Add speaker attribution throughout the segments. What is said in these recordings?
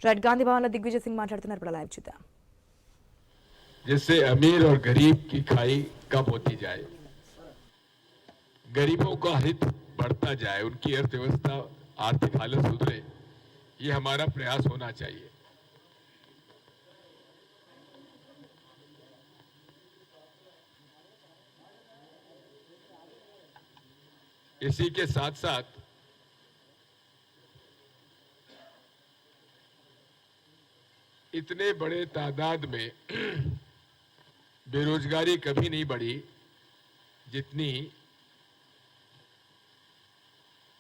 Speaker 1: Right Gandhi Bhavan లో దిగ్విజయ్ సింగ్ మాట్లాడుతున్నారు. ఇప్పుడు లైవ్ చూద్దాం.
Speaker 2: जिससे अमीर और गरीब की खाई कम होती जाए, गरीबों का हित बढ़ता जाए, उनकी अर्थव्यवस्था आर्थिक हालत सुधरे, ये हमारा प्रयास होना चाहिए. इसी के साथ साथ इतने बड़े तादाद में बेरोजगारी कभी नहीं बढ़ी जितनी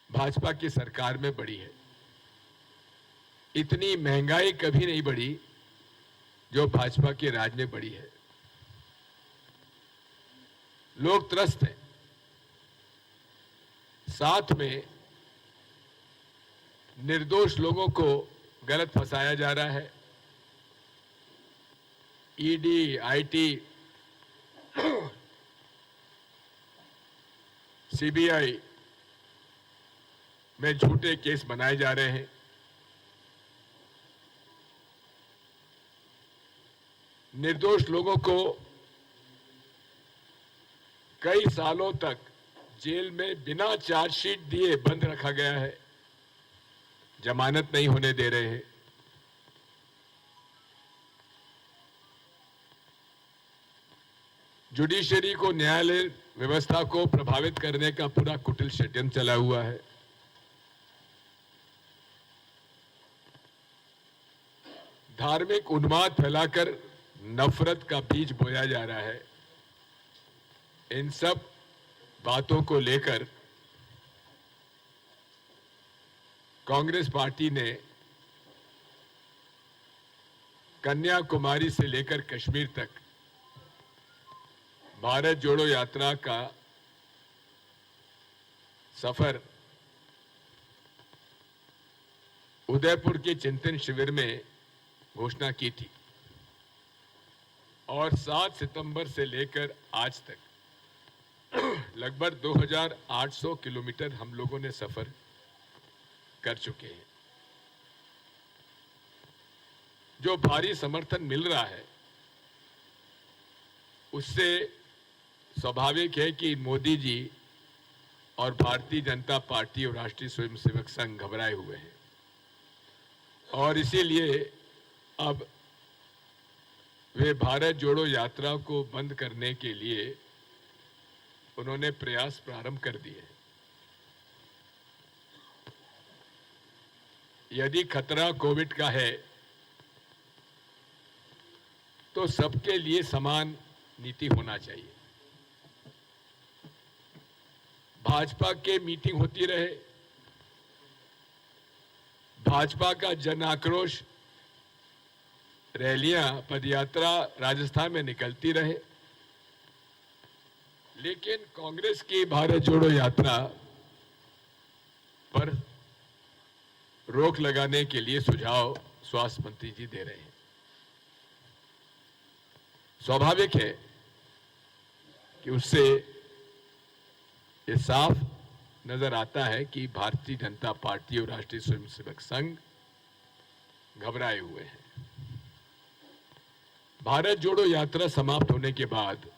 Speaker 2: भाजपा की सरकार में बढ़ी है. इतनी महंगाई कभी नहीं बढ़ी जो भाजपा के राज में बढ़ी है. लोग त्रस्त हैं. साथ में निर्दोष लोगों को गलत फंसाया जा रहा है. ईडी, आईटी, सीबीआई में झूठे केस बनाए जा रहे हैं. निर्दोष लोगों को कई सालों तक जेल में बिना चार्जशीट दिए बंद रखा गया है. जमानत नहीं होने दे रहे हैं. जुडिशरी को, न्यायालय व्यवस्था को प्रभावित करने का पूरा कुटिल षड्यंत्र चला हुआ है. धार्मिक उन्माद फैलाकर नफरत का बीज बोया जा रहा है. इन सब बातों को लेकर कांग्रेस पार्टी ने कन्याकुमारी से लेकर कश्मीर तक भारत जोड़ो यात्रा का सफर उदयपुर के चिंतन शिविर में घोषणा की थी और 7 सितंबर से लेकर आज तक लगभग 2800 किलोमीटर हम लोगों ने सफर कर चुके हैं. जो भारी समर्थन मिल रहा है उससे स्वाभाविक है कि मोदी जी और भारतीय जनता पार्टी और राष्ट्रीय स्वयंसेवक संघ घबराए हुए हैं और इसीलिए अब वे भारत जोड़ो यात्रा को बंद करने के लिए उन्होंने प्रयास प्रारंभ कर दिए. यदि खतरा कोविड का है तो सबके लिए समान नीति होना चाहिए. भाजपा के मीटिंग होती रहे, भाजपा का जन आक्रोश, रैलियां, पदयात्रा राजस्थान में निकलती रहे, लेकिन कांग्रेस की भारत जोड़ो यात्रा पर रोक लगाने के लिए सुझाव स्वास्थ्य मंत्री जी दे रहे हैं. स्वाभाविक है कि उससे ये साफ नजर आता है कि भारतीय जनता पार्टी और राष्ट्रीय स्वयंसेवक संघ घबराए हुए हैं. भारत जोड़ो यात्रा समाप्त होने के बाद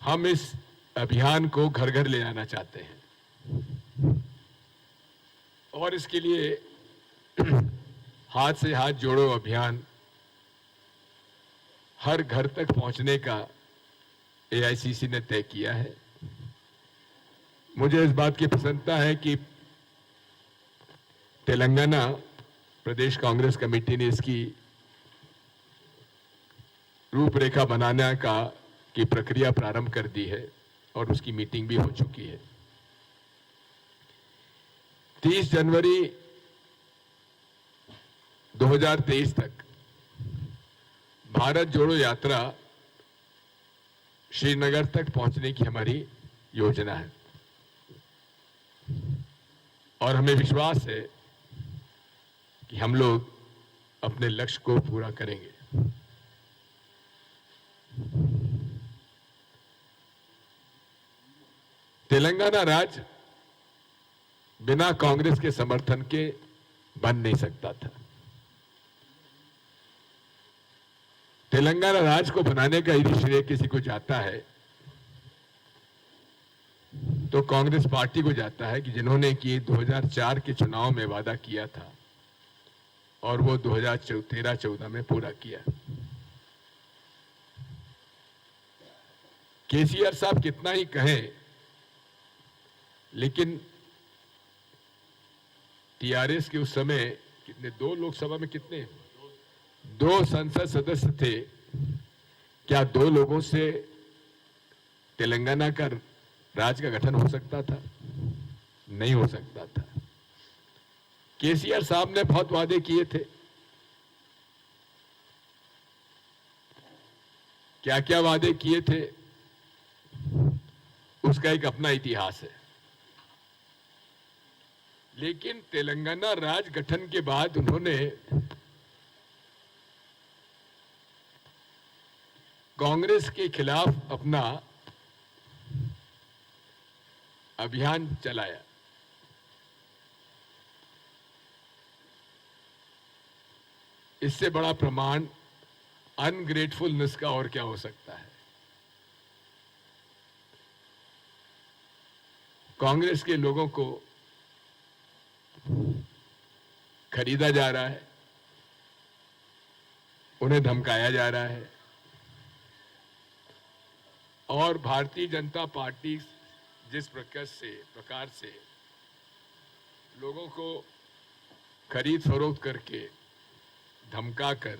Speaker 2: हम इस अभियान को घर घर ले जाना चाहते हैं और इसके लिए हाथ से हाथ जोड़ो अभियान हर घर तक पहुंचने का एआईसीसी ने तय किया है. मुझे इस बात की प्रसन्नता है कि तेलंगाना प्रदेश कांग्रेस कमेटी ने इसकी रूपरेखा बनाने की प्रक्रिया प्रारंभ कर दी है और उसकी मीटिंग भी हो चुकी है. 30 जनवरी 2023 तक भारत जोड़ो यात्रा श्रीनगर तक पहुंचने की हमारी योजना है और हमें विश्वास है कि हम लोग अपने लक्ष्य को पूरा करेंगे. तेलंगाना राज्य बिना कांग्रेस के समर्थन के बन नहीं सकता था। तेलंगाना राज्य को बनाने का यदि श्रेय किसी को जाता है तो कांग्रेस पार्टी को जाता है कि जिन्होंने कि 2004 के चुनाव में वादा किया था और वो 2013-14 में पूरा किया। केसीआर साहब कितना ही कहें, लेकिन टीआरएस के उस समय कितने, 2 लोकसभा में कितने, 2 संसद सदस्य थे। क्या 2 लोगों से तेलंगाना का राज्य का गठन हो सकता था? नहीं हो सकता था। केसीआर साहब ने बहुत वादे किए थे। क्या क्या वादे किए थे उसका एक अपना इतिहास है। लेकिन तेलंगाना राज्य गठन के बाद उन्होंने कांग्रेस के खिलाफ अपना अभियान चलाया। इससे बड़ा प्रमाण अनग्रेटफुलनेस का और क्या हो सकता है। कांग्रेस के लोगों को खरीदा जा रहा है, उन्हें धमकाया जा रहा है और भारतीय जनता पार्टी जिस प्रकार से लोगों को खरीद फरोख्त करके धमकाकर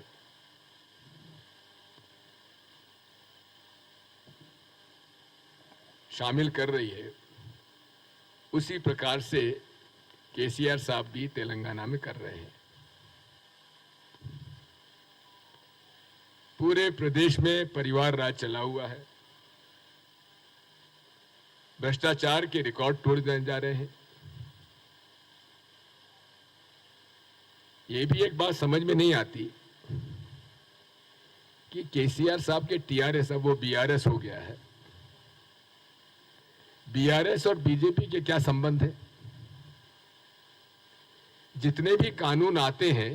Speaker 2: शामिल कर रही है, उसी प्रकार से केसीआर साहब भी तेलंगाना में कर रहे हैं। पूरे प्रदेश में परिवार राज चला हुआ है। भ्रष्टाचार के रिकॉर्ड तोड़ने जा रहे हैं। ये भी एक बात समझ में नहीं आती कि केसीआर साहब के टीआरएस अब वो बीआरएस हो गया है। बीआरएस और बीजेपी के क्या संबंध है? जितने भी कानून आते हैं,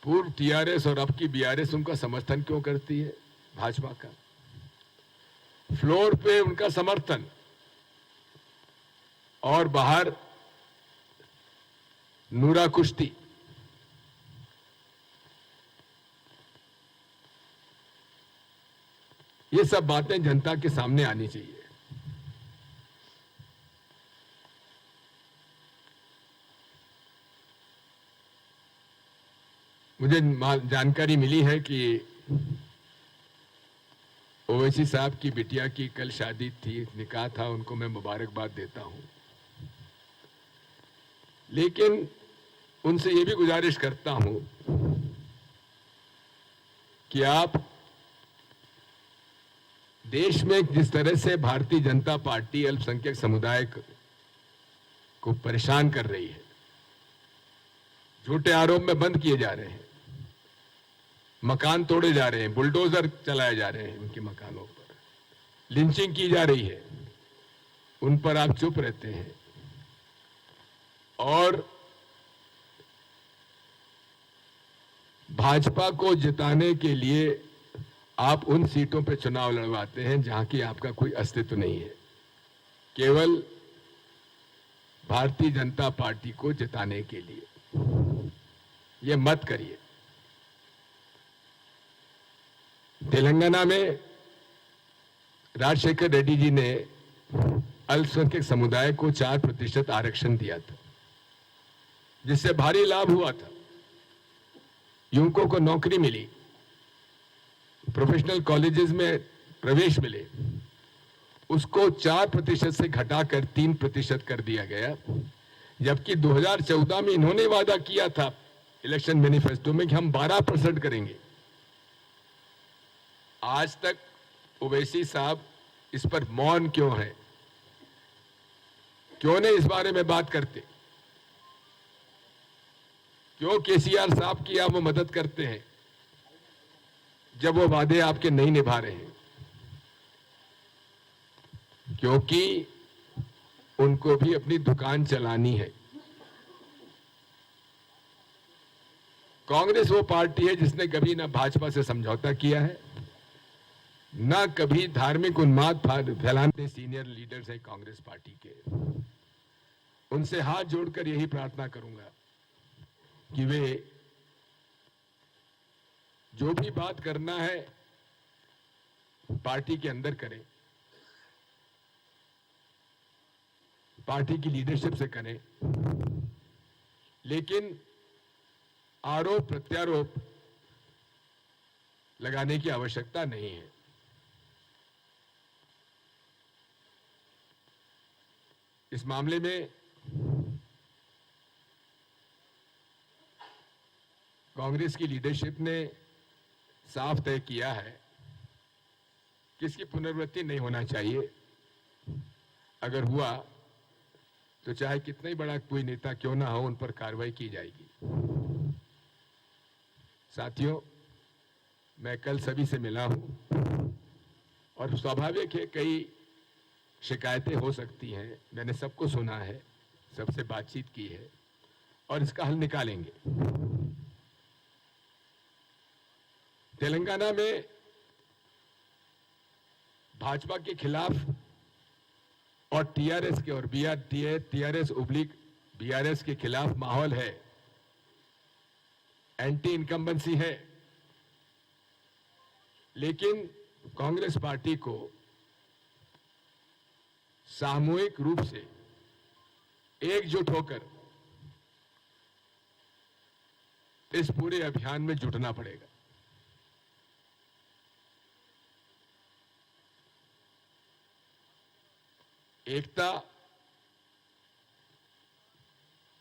Speaker 2: पूर्व टीआरएस और अब की बीआरएस उनका समर्थन क्यों करती है? भाजपा का फ्लोर पे उनका समर्थन और बाहर नूरा कुश्ती। ये सब बातें जनता के सामने आनी चाहिए। मुझे जानकारी मिली है कि ओवैसी साहब की बिटिया की कल शादी थी, निकाह था, उनको मैं मुबारकबाद देता हूं। लेकिन उनसे ये भी गुजारिश करता हूं कि आप देश में जिस तरह से भारतीय जनता पार्टी अल्पसंख्यक समुदाय को परेशान कर रही है, झूठे आरोप में बंद किए जा रहे हैं, मकान तोड़े जा रहे हैं, बुलडोजर चलाए जा रहे हैं उनके मकानों पर, लिंचिंग की जा रही है, उन पर आप चुप रहते हैं और भाजपा को जिताने के लिए आप उन सीटों पर चुनाव लड़वाते हैं जहां की आपका कोई अस्तित्व नहीं है, केवल भारतीय जनता पार्टी को जिताने के लिए। ये मत करिए। तेलंगाना में राजशेखर रेड्डी जी ने अल्पसंख्यक समुदाय को 4% आरक्षण दिया था, जिससे भारी लाभ हुआ था। युवकों को नौकरी मिली, प्रोफेशनल कॉलेजेस में प्रवेश मिले। उसको 4% से घटाकर 3% कर दिया गया, जबकि 2014 में इन्होंने वादा किया था इलेक्शन मैनिफेस्टो में कि हम 12% करेंगे। आज तक ओवैसी साहब इस पर मौन क्यों है? क्यों नहीं इस बारे में बात करते? क्यों केसीआर साहब की आप वो मदद करते हैं जब वो वादे आपके नहीं निभा रहे हैं? क्योंकि उनको भी अपनी दुकान चलानी है। कांग्रेस वो पार्टी है जिसने कभी ना भाजपा से समझौता किया है, ना कभी धार्मिक उन्माद फैलाने। सीनियर लीडर्स हैं कांग्रेस पार्टी के, उनसे हाथ जोड़कर यही प्रार्थना करूंगा कि वे जो भी बात करना है पार्टी के अंदर करें, पार्टी की लीडरशिप से करें, लेकिन आरोप प्रत्यारोप लगाने की आवश्यकता नहीं है। इस मामले में कांग्रेस की लीडरशिप ने साफ तय किया है कि इसकी पुनरावृत्ति नहीं होना चाहिए। अगर हुआ तो चाहे कितना ही बड़ा कोई नेता क्यों ना हो, उन पर कार्रवाई की जाएगी। साथियों, मैं कल सभी से मिला हूं और स्वाभाविक है कई शिकायतें हो सकती हैं। मैंने सबको सुना है, सबसे बातचीत की है और इसका हल निकालेंगे। तेलंगाना में भाजपा के खिलाफ और टीआरएस के और टीआरएस उब्लिक बीआरएस के खिलाफ माहौल है, एंटी इनकम्बेंसी है, लेकिन कांग्रेस पार्टी को सामूहिक रूप से एकजुट होकर इस पूरे अभियान में जुटना पड़ेगा। एकता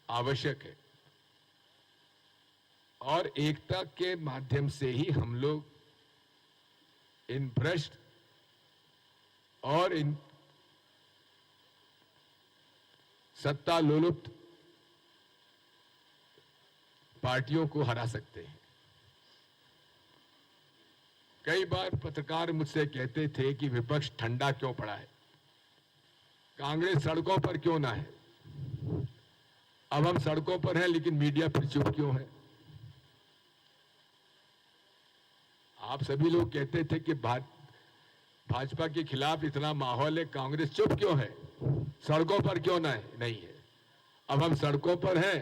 Speaker 2: आवश्यक है और एकता के माध्यम से ही हम लोग इन भ्रष्ट और इन सत्ता लोलुप्त पार्टियों को हरा सकते हैं। कई बार पत्रकार मुझसे कहते थे कि विपक्ष ठंडा क्यों पड़ा है, कांग्रेस सड़कों पर क्यों ना है। अब हम सड़कों पर हैं लेकिन मीडिया फिर चुप क्यों है। आप सभी लोग कहते थे कि भाजपा के खिलाफ इतना माहौल है, कांग्रेस चुप क्यों है, सड़कों पर क्यों ना है। नहीं है, अब हम सड़कों पर हैं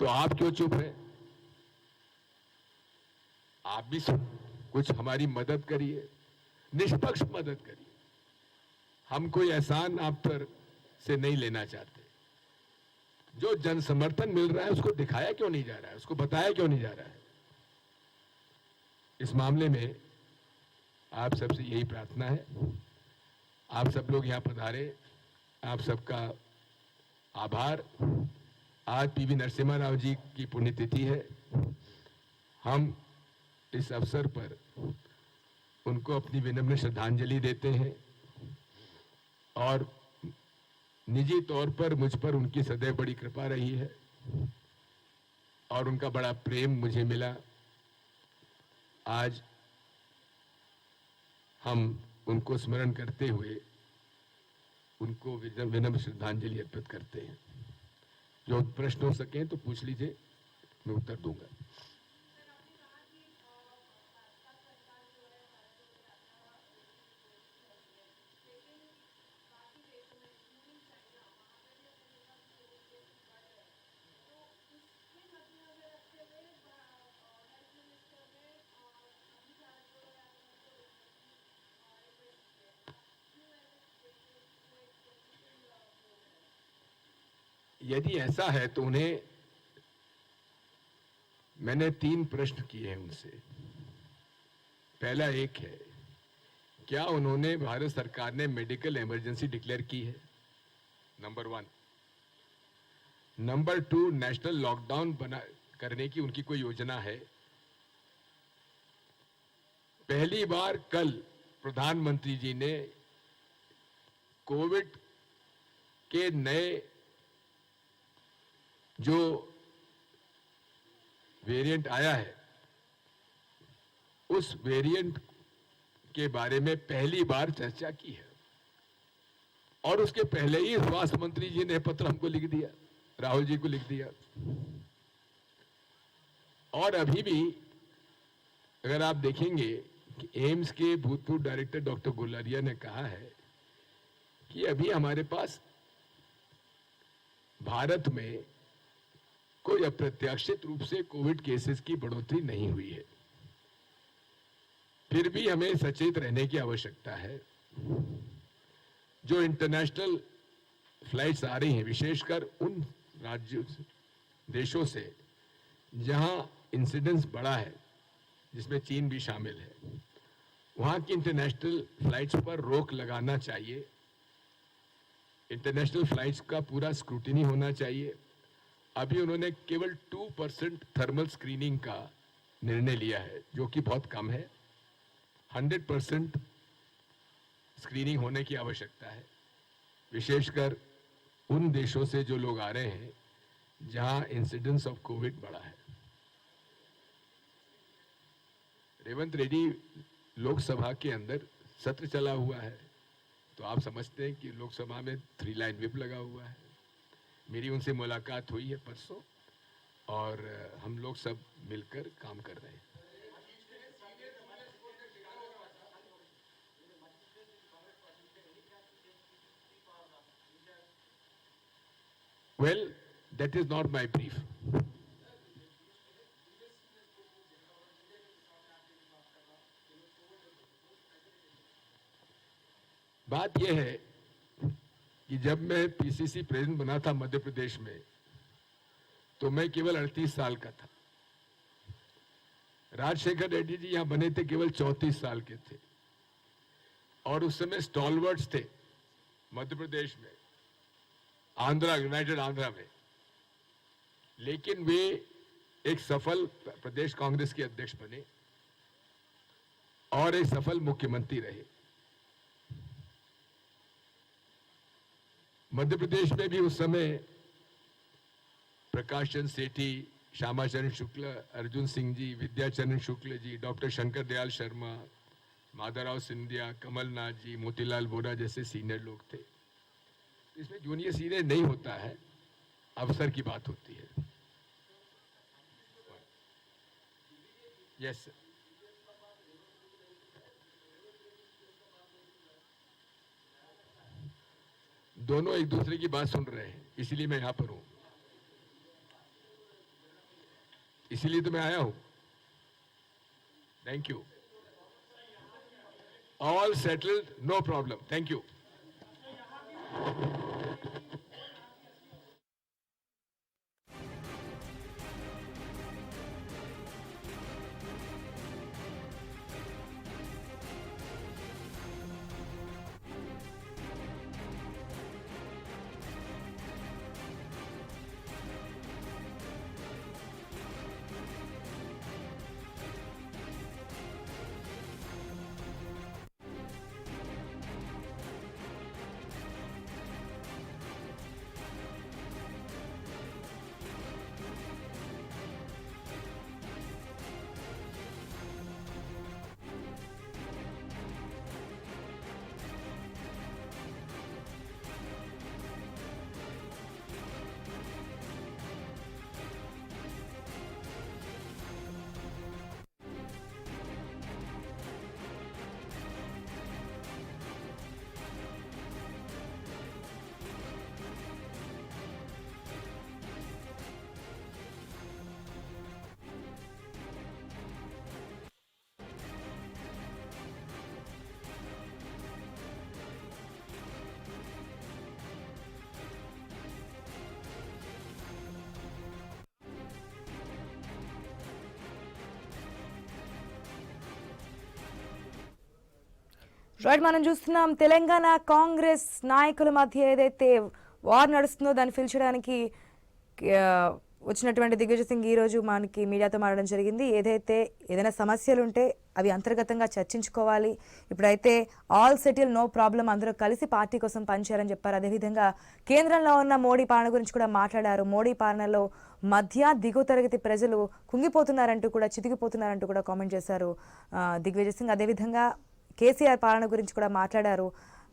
Speaker 2: तो आप क्यों चुप हैं। आप भी कुछ हमारी मदद करिए, निष्पक्ष मदद करिए। हम कोई एहसान आप पर से नहीं लेना चाहते। जो जन समर्थन मिल रहा है उसको दिखाया क्यों नहीं जा रहा है, उसको बताया क्यों नहीं जा रहा है। इस मामले में आप सबसे यही प्रार्थना है। आप सब लोग यहां पधारे, आप सबका आभार। आज पीवी नरसिम्हा राव जी की पुण्यतिथि है। हम इस अवसर पर उनको अपनी विनम्र श्रद्धांजलि देते हैं और निजी तौर पर मुझ पर उनकी सदैव बड़ी कृपा रही है और उनका बड़ा प्रेम मुझे मिला। आज हम उनको स्मरण करते हुए उनको विनम्र श्रद्धांजलि अर्पित करते हैं। जो प्रश्न हो सके तो पूछ लीजिए, मैं उत्तर दूंगा। यदि ऐसा है तो उन्हें मैंने 3 प्रश्न किए हैं उनसे। पहला एक है, क्या उन्होंने भारत सरकार ने मेडिकल इमरजेंसी डिक्लेयर की है, नंबर 1। नंबर 2, नेशनल लॉकडाउन करने की उनकी कोई योजना है। पहली बार कल प्रधानमंत्री जी ने कोविड के नए जो वेरिएंट आया है उस वेरिएंट के बारे में पहली बार चर्चा की है। और उसके पहले ही स्वास्थ्य मंत्री जी ने पत्र हमको लिख दिया, राहुल जी को लिख दिया। और अभी भी अगर आप देखेंगे कि एम्स के भूतपूर्व डायरेक्टर डॉक्टर गुलारिया ने कहा है कि अभी हमारे पास भारत में कोई अप्रत्याशित रूप से कोविड केसेस की बढ़ोतरी नहीं हुई है। फिर भी हमें सचेत रहने की आवश्यकता है। जो इंटरनेशनल फ्लाइट्स आ रही हैं, विशेषकर उन राज्यों देशों से जहां इंसिडेंस बढ़ा है, जिसमें चीन भी शामिल है, वहां की इंटरनेशनल फ्लाइट्स पर रोक लगाना चाहिए। इंटरनेशनल फ्लाइट्स का पूरा स्क्रूटिनी होना चाहिए। अभी उन्होंने केवल 2% थर्मल स्क्रीनिंग का निर्णय लिया है, जो कि बहुत कम है। 100% स्क्रीनिंग होने की आवश्यकता है, विशेषकर उन देशों से जो लोग आ रहे हैं जहां इंसिडेंस ऑफ कोविड बढ़ा है। रेवंत रेड्डी लोकसभा के अंदर सत्र चला हुआ है, तो आप समझते हैं कि लोकसभा में 3 लाइन व्हिप लगा हुआ है। मेरी उनसे मुलाकात हुई है परसों, और हम लोग सब मिलकर काम कर रहे हैं। Well, that is not my brief. बात यह है कि जब मैं पीसीसी प्रेसिडेंट बना था मध्य प्रदेश में, तो मैं केवल 38 साल का था। राजशेखर रेड्डी जी यहां बने थे, केवल 34 साल के थे, और उस समय स्टॉलवर्ड्स थे मध्य प्रदेश में, आंध्रा, यूनाइटेड आंध्रा में। लेकिन वे एक सफल प्रदेश कांग्रेस के अध्यक्ष बने और एक सफल मुख्यमंत्री रहे। मध्य प्रदेश में भी उस समय प्रकाश चंद्र सेठी, श्यामाचरण शुक्ल, अर्जुन सिंह जी, विद्याचरण शुक्ल जी, डॉक्टर शंकर दयाल शर्मा, माधवराव सिंधिया, कमलनाथ जी, मोतीलाल वोरा जैसे सीनियर लोग थे। इसमें जूनियर सीनियर नहीं होता है, अवसर की बात होती है। Yes sir. दोनों एक दूसरे की बात सुन रहे हैं, इसीलिए मैं यहां पर हूं, इसीलिए तो मैं आया हूं। Thank you. All settled, no problem, thank you.
Speaker 1: Right, మనం చూస్తున్నాం తెలంగాణ కాంగ్రెస్ నాయకుల మధ్య ఏదైతే వార్ నడుస్తుందో దాన్ని పిలిచడానికి వచ్చినటువంటి దిగ్విజయ్ సింగ్ ఈరోజు మనకి మీడియాతో మాట్లాడడం జరిగింది. ఏదైనా సమస్యలు ఉంటే అవి అంతర్గతంగా చర్చించుకోవాలి, ఇప్పుడైతే ఆల్ సెటిల్, నో ప్రాబ్లం, అందరూ కలిసి పార్టీ కోసం పనిచేయాలని చెప్పారు. అదేవిధంగా కేంద్రంలో ఉన్న మోడీ పాలన గురించి కూడా మాట్లాడారు. మోడీ పాలనలో మధ్య దిగువ తరగతి ప్రజలు కుంగిపోతున్నారంటూ కూడా, చితికిపోతున్నారంటూ కూడా కామెంట్ చేశారు దిగ్విజయ్ సింగ్. అదేవిధంగా కేసీఆర్ పాలన గురించి కూడా మాట్లాడారు.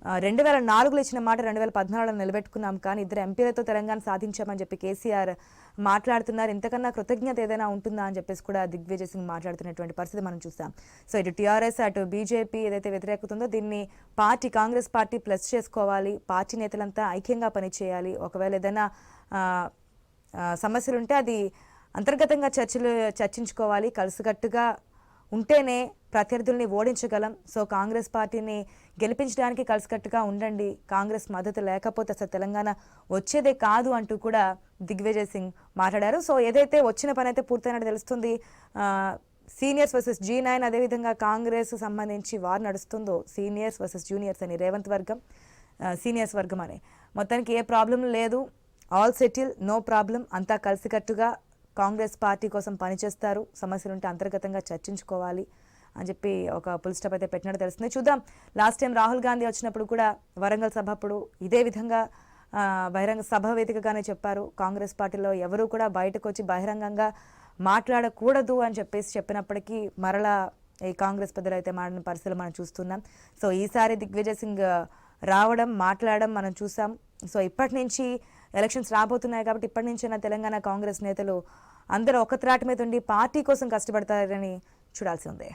Speaker 1: 2004లో ఇచ్చిన మాట 2014లో నిలబెట్టుకున్నాం, కానీ ఇద్దరు ఎంపీలతో తెలంగాణ సాధించామని చెప్పి కేసీఆర్ మాట్లాడుతున్నారు. ఇంతకన్నా కృతజ్ఞత ఏదైనా ఉంటుందా అని చెప్పేసి కూడా దిగ్విజయ్ సింగ్ మాట్లాడుతున్నటువంటి పరిస్థితి మనం చూస్తాం. సో ఇటు టీఆర్ఎస్ అటు బీజేపీ ఏదైతే వ్యతిరేకతుందో దీన్ని కాంగ్రెస్ పార్టీ ప్లస్ చేసుకోవాలి, పార్టీ నేతలంతా ఐక్యంగా పనిచేయాలి. ఒకవేళ ఏదైనా సమస్యలు ఉంటే అది అంతర్గతంగా చర్చించుకోవాలి, కలిసికట్టుగా ఉంటేనే ప్రత్యర్థుల్ని ఓడించగలం. సో కాంగ్రెస్ పార్టీని గెలిపించడానికి కలిసికట్టుగా ఉండండి, కాంగ్రెస్ మద్దతు లేకపోతే అసలు తెలంగాణ వచ్చేదే కాదు అంటూ కూడా దిగ్విజయ్ సింగ్ మాట్లాడారు. సో ఏదైతే వచ్చిన పని అయితే పూర్తయినట్టు తెలుస్తుంది. సీనియర్స్ వర్సెస్ G9 అదేవిధంగా కాంగ్రెస్ సంబంధించి వార్ నడుస్తుందో సీనియర్స్ వర్సెస్ జూనియర్స్ అని, రేవంత్ వర్గం సీనియర్స్ వర్గం అని. మొత్తానికి ఏ ప్రాబ్లం లేదు, ఆల్ సెటిల్, నో ప్రాబ్లం, అంతా కలిసికట్టుగా కాంగ్రెస్ పార్టీ కోసం పనిచేస్తారు, సమస్యలుంటే అంతర్గతంగా చర్చించుకోవాలి అని చెప్పి ఒక పుల్ స్టాప్ అయితే పెట్టినట్టు తెలుస్తుంది. చూద్దాం, లాస్ట్ టైం రాహుల్ గాంధీ వచ్చినప్పుడు కూడా వరంగల్ సభ అప్పుడు ఇదే విధంగా బహిరంగ సభ వేదికగానే చెప్పారు, కాంగ్రెస్ పార్టీలో ఎవరూ కూడా బయటకు వచ్చి బహిరంగంగా మాట్లాడకూడదు అని చెప్పినప్పటికీ మరలా ఈ కాంగ్రెస్ పెద్దలు అయితే మాడిన పరిస్థితులు మనం చూస్తున్నాం. సో ఈసారి దిగ్విజయ్ సింగ్ రావడం, మాట్లాడడం మనం చూసాం. సో ఇప్పటి నుంచి ఎలక్షన్స్ రాబోతున్నాయి కాబట్టి ఇప్పటి నుంచైనా తెలంగాణ కాంగ్రెస్ నేతలు అందరూ ఒక త్రాటి మీద ఉండి పార్టీ కోసం కష్టపడతారని చూడాల్సి ఉంది.